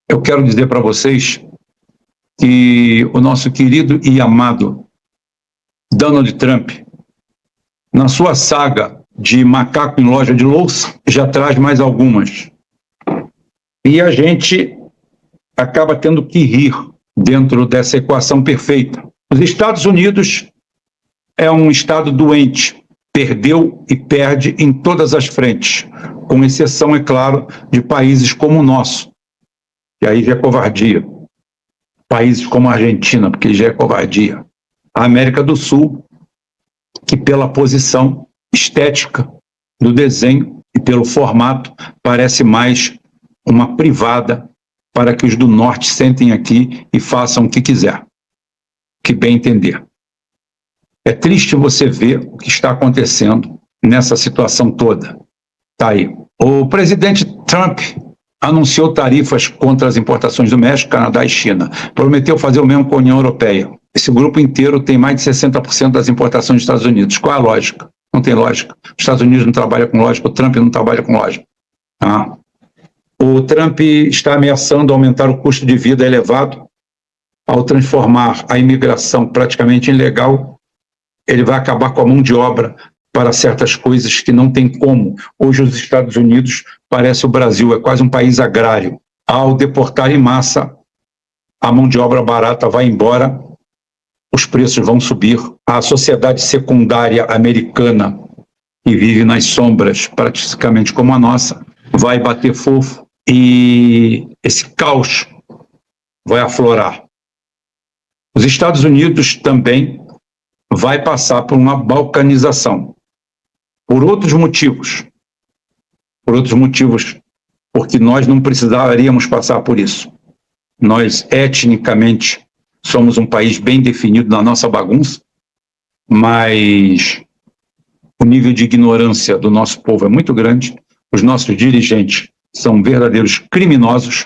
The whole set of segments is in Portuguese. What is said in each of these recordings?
eu quero dizer para vocês que o nosso querido e amado Donald Trump, na sua saga de macaco em loja de louça, já traz mais algumas. E a gente acaba tendo que rir dentro dessa equação perfeita. Os Estados Unidos é um estado doente, perdeu e perde em todas as frentes, com exceção, é claro, de países como o nosso, que aí já é covardia. Países como a Argentina, porque já é covardia. A América do Sul, que pela posição estética do desenho e pelo formato, parece mais uma privada para que os do norte sentem aqui e façam o que quiser, que bem entender. É triste você ver o que está acontecendo nessa situação toda. Tá aí. O presidente Trump anunciou tarifas contra as importações do México, Canadá e China. Prometeu fazer o mesmo com a União Europeia. Esse grupo inteiro tem mais de 60% das importações dos Estados Unidos. Qual é a lógica? Não tem lógica. Os Estados Unidos não trabalham com lógica, o Trump não trabalha com lógica. O Trump está ameaçando aumentar o custo de vida elevado ao transformar a imigração praticamente ilegal. Ele vai acabar com a mão de obra para certas coisas que não tem como. Hoje os Estados Unidos parece o Brasil, é quase um país agrário. Ao deportar em massa, a mão de obra barata vai embora, os preços vão subir. A sociedade secundária americana, que vive nas sombras, praticamente como a nossa, vai bater fofo e esse caos vai aflorar. Os Estados Unidos também vai passar por uma balcanização. Por outros motivos, porque nós não precisaríamos passar por isso. Nós, etnicamente, somos um país bem definido na nossa bagunça, mas o nível de ignorância do nosso povo é muito grande, os nossos dirigentes são verdadeiros criminosos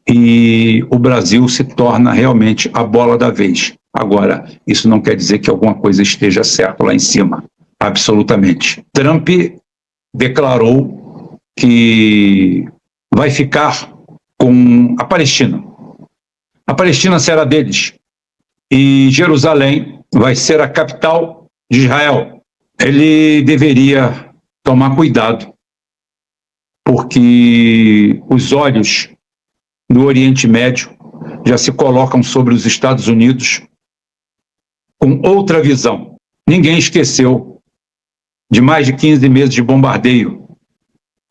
e o Brasil se torna realmente a bola da vez. Agora, isso não quer dizer que alguma coisa esteja certa lá em cima. Absolutamente. Trump declarou que vai ficar com a Palestina. A Palestina será deles. E Jerusalém vai ser a capital de Israel. Ele deveria tomar cuidado, porque os olhos do Oriente Médio já se colocam sobre os Estados Unidos com outra visão. Ninguém esqueceu de mais de 15 meses de bombardeio,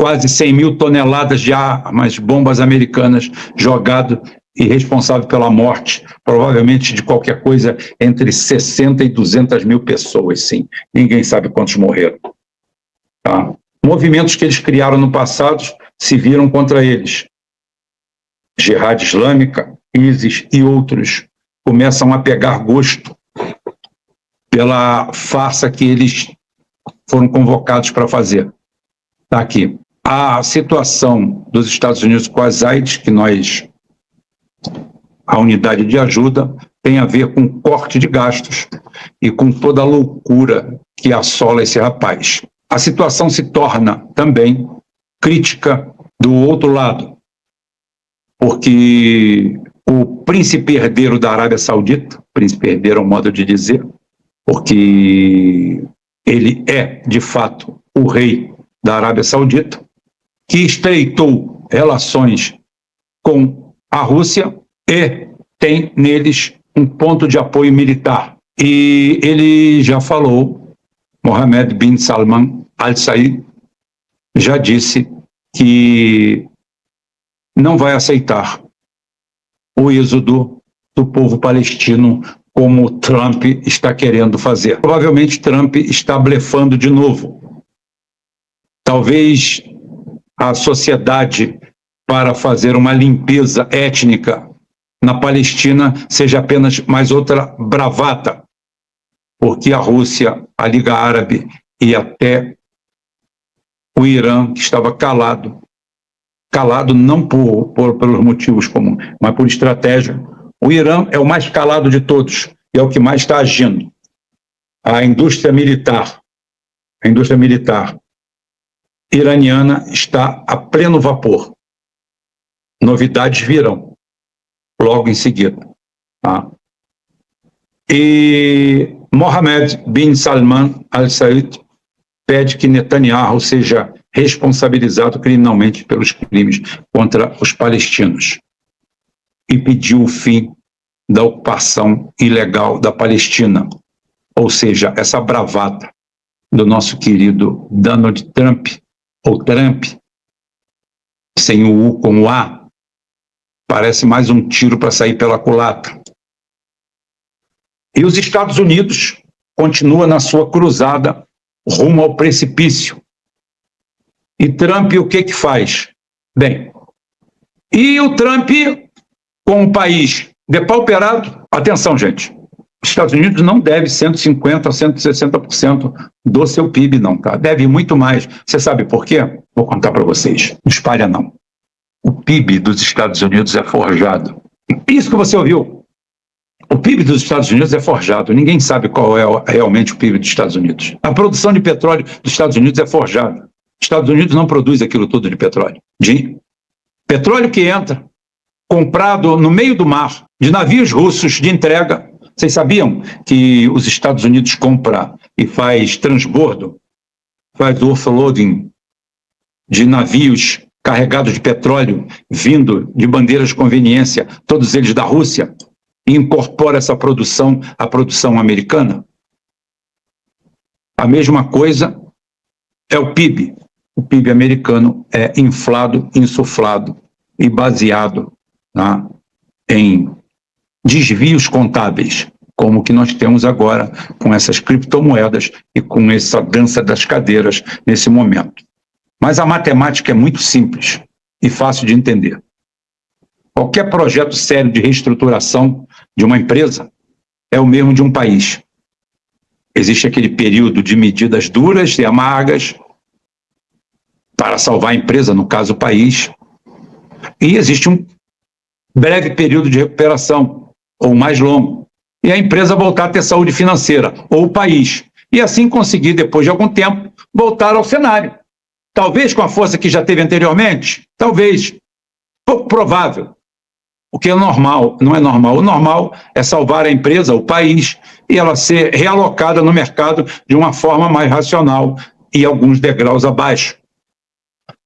quase 100 mil toneladas de armas, bombas americanas jogado e responsável pela morte, provavelmente de qualquer coisa entre 60 e 200 mil pessoas, sim. Ninguém sabe quantos morreram. Tá? Movimentos que eles criaram no passado se viram contra eles. Jihad Islâmica, ISIS e outros começam a pegar gosto pela farsa que eles foram convocados para fazer. Está aqui. A situação dos Estados Unidos com as AIDS, que a unidade de ajuda, tem a ver com corte de gastos e com toda a loucura que assola esse rapaz. A situação se torna também crítica do outro lado, porque o príncipe herdeiro da Arábia Saudita, príncipe herdeiro é um modo de dizer, porque ele é, de fato, o rei da Arábia Saudita, que estreitou relações com a Rússia e tem neles um ponto de apoio militar. E ele já falou, Mohammed bin Salman Al Said já disse que não vai aceitar o êxodo do povo palestino como Trump está querendo fazer. Provavelmente Trump está blefando de novo. Talvez a sociedade, para fazer uma limpeza étnica na Palestina, seja apenas mais outra bravata, porque a Rússia, a Liga Árabe e até o Irã, que estava calado não pelos motivos comuns, mas por estratégia. O Irã é o mais calado de todos e é o que mais está agindo. A indústria militar iraniana está a pleno vapor. novidades virão logo em seguida. Tá? E Mohammed bin Salman Al Saud pede que Netanyahu seja responsabilizado criminalmente pelos crimes contra os palestinos e pediu o fim da ocupação ilegal da Palestina, ou seja, essa bravata do nosso querido Donald Trump, ou Trump, sem o U com o A, parece mais um tiro para sair pela culatra. E os Estados Unidos continuam na sua cruzada rumo ao precipício. E Trump o que faz? Bem, e o Trump, com o país depauperado, atenção, gente, os Estados Unidos não deve 150% a 160% do seu PIB, não, tá? Deve muito mais. Você sabe por quê? Vou contar para vocês. Não espalha, não. O PIB dos Estados Unidos é forjado. Isso que você ouviu. O PIB dos Estados Unidos é forjado. Ninguém sabe qual é realmente o PIB dos Estados Unidos. A produção de petróleo dos Estados Unidos é forjada. Os Estados Unidos não produz aquilo tudo de petróleo. De petróleo que entra, comprado no meio do mar, de navios russos de entrega. Vocês sabiam que os Estados Unidos compra e faz transbordo, faz offloading de navios carregados de petróleo, vindo de bandeiras de conveniência, todos eles da Rússia, e incorpora essa produção à produção americana? A mesma coisa é o PIB. O PIB americano é inflado, insuflado e baseado, tá, em desvios contábeis, como o que nós temos agora com essas criptomoedas e com essa dança das cadeiras nesse momento. Mas a matemática é muito simples e fácil de entender. Qualquer projeto sério de reestruturação de uma empresa é o mesmo de um país. Existe aquele período de medidas duras e amargas para salvar a empresa, no caso o país, e existe um breve período de recuperação, ou mais longo, e a empresa voltar a ter saúde financeira, ou o país, e assim conseguir, depois de algum tempo, voltar ao cenário. Talvez com a força que já teve anteriormente, talvez, pouco provável. O que é normal, não é normal. O normal é salvar a empresa, o país, e ela ser realocada no mercado de uma forma mais racional e alguns degraus abaixo.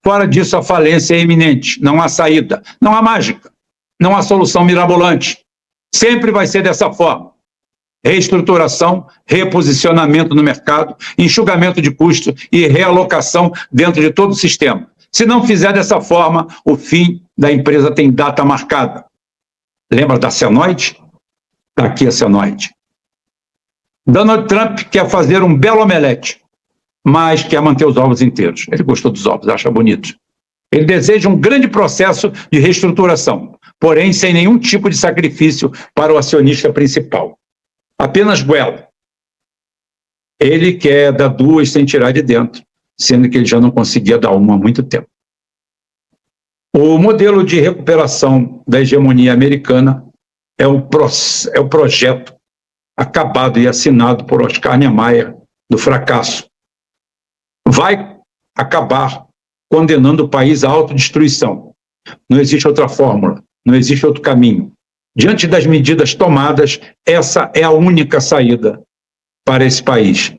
Fora disso, a falência é iminente, não há saída, não há mágica, não há solução mirabolante. Sempre vai ser dessa forma. Reestruturação, reposicionamento no mercado, enxugamento de custos e realocação dentro de todo o sistema. Se não fizer dessa forma, o fim da empresa tem data marcada. Lembra da senoide? Está aqui a senoide. Donald Trump quer fazer um belo omelete, mas quer manter os ovos inteiros. Ele gostou dos ovos, acha bonitos. Ele deseja um grande processo de reestruturação, porém sem nenhum tipo de sacrifício para o acionista principal. Apenas goela. Ele quer dar duas sem tirar de dentro, sendo que ele já não conseguia dar uma há muito tempo. O modelo de recuperação da hegemonia americana é o projeto acabado e assinado por Oscar Niemeyer do fracasso. Vai acabar condenando o país à autodestruição. Não existe outra fórmula, não existe outro caminho. Diante das medidas tomadas, essa é a única saída para esse país.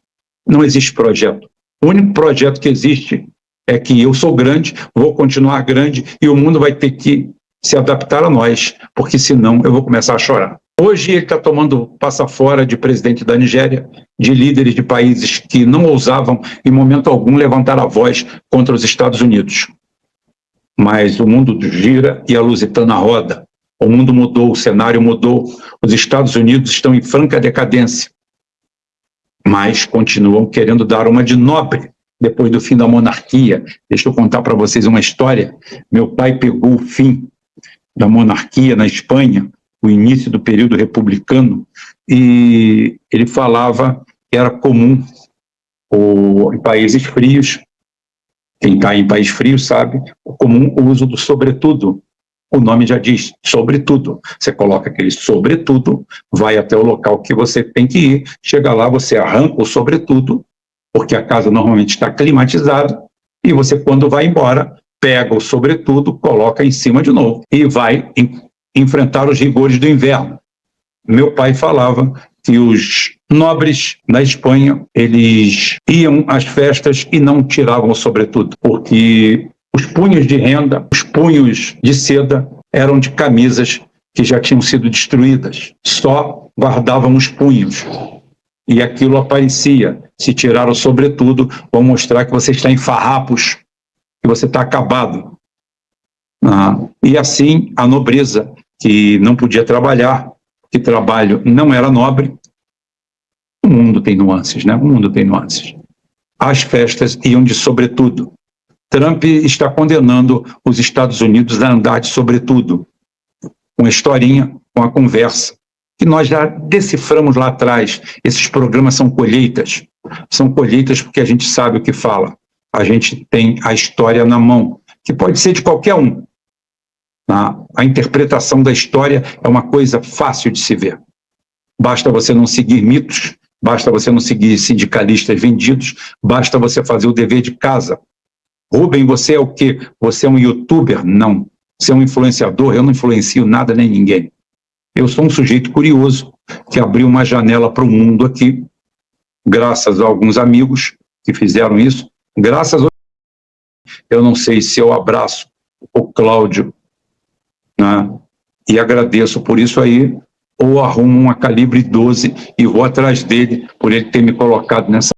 Não existe projeto. O único projeto que existe é que eu sou grande, vou continuar grande e o mundo vai ter que se adaptar a nós, porque senão eu vou começar a chorar. Hoje ele está tomando passa fora de presidente da Nigéria, de líderes de países que não ousavam em momento algum levantar a voz contra os Estados Unidos. Mas o mundo gira e a Lusitana roda. O mundo mudou, o cenário mudou. Os Estados Unidos estão em franca decadência, mas continuam querendo dar uma de nobre depois do fim da monarquia. Deixa eu contar para vocês uma história. Meu pai pegou o fim da monarquia na Espanha, o início do período republicano, e ele falava que era comum em países frios, quem está em país frio sabe, o comum o uso do sobretudo. O nome já diz, sobretudo. Você coloca aquele sobretudo, vai até o local que você tem que ir, chega lá, você arranca o sobretudo, porque a casa normalmente está climatizada, e você, quando vai embora, pega o sobretudo, coloca em cima de novo e vai enfrentar os rigores do inverno. Meu pai falava que os nobres na Espanha, eles iam às festas e não tiravam o sobretudo, porque os punhos de renda, os punhos de seda eram de camisas que já tinham sido destruídas. Só guardavam os punhos. E aquilo aparecia. Se tirar o sobretudo, vão mostrar que você está em farrapos, que você está acabado. E assim, a nobreza, que não podia trabalhar, que trabalho não era nobre. O mundo tem nuances, né? O mundo tem nuances. As festas iam de sobretudo. Trump está condenando os Estados Unidos a andar de sobretudo. Com a historinha, com a conversa, que nós já deciframos lá atrás. Esses programas são colheitas. São colheitas porque a gente sabe o que fala. A gente tem a história na mão, que pode ser de qualquer um. A interpretação da história é uma coisa fácil de se ver. Basta você não seguir mitos, basta você não seguir sindicalistas vendidos, basta você fazer o dever de casa. Rubem, você é o quê? Você é um youtuber? Não. Você é um influenciador? Eu não influencio nada nem ninguém. Eu sou um sujeito curioso que abriu uma janela para o mundo aqui, graças a alguns amigos que fizeram isso, graças a... Eu não sei se eu abraço o Cláudio, né, e agradeço por isso aí, ou arrumo uma calibre 12 e vou atrás dele por ele ter me colocado nessa...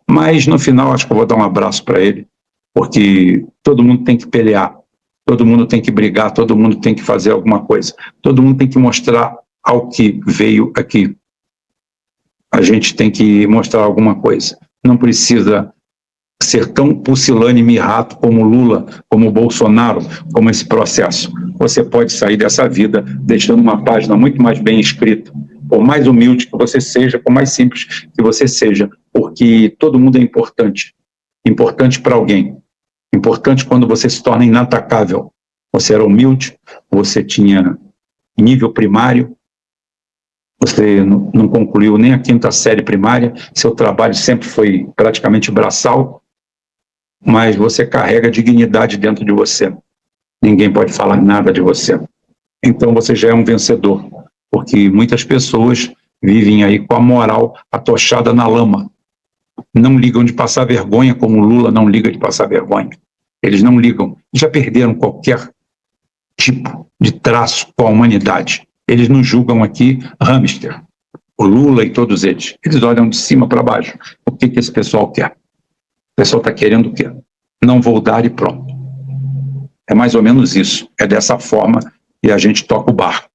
Mas no final acho que eu vou dar um abraço para ele, porque todo mundo tem que pelear, todo mundo tem que brigar, todo mundo tem que fazer alguma coisa, todo mundo tem que mostrar ao que veio aqui. A gente tem que mostrar alguma coisa. Não precisa ser tão pusilânime e rato como Lula, como Bolsonaro, como esse processo. Você pode sair dessa vida deixando uma página muito mais bem escrita, por mais humilde que você seja, por mais simples que você seja, porque todo mundo é importante. Importante para alguém. Importante quando você se torna inatacável. Você era humilde, você tinha nível primário, você não concluiu nem a 5ª série primária, seu trabalho sempre foi praticamente braçal, mas você carrega dignidade dentro de você. Ninguém pode falar nada de você. Então você já é um vencedor, porque muitas pessoas vivem aí com a moral atochada na lama. Não ligam de passar vergonha, como o Lula não liga de passar vergonha. Eles não ligam, já perderam qualquer tipo de traço com a humanidade. Eles não julgam aqui hamster, o Lula e todos eles. Eles olham de cima para baixo. O que esse pessoal quer? O pessoal está querendo o quê? Não vou dar e pronto. É mais ou menos isso. É dessa forma que a gente toca o barco.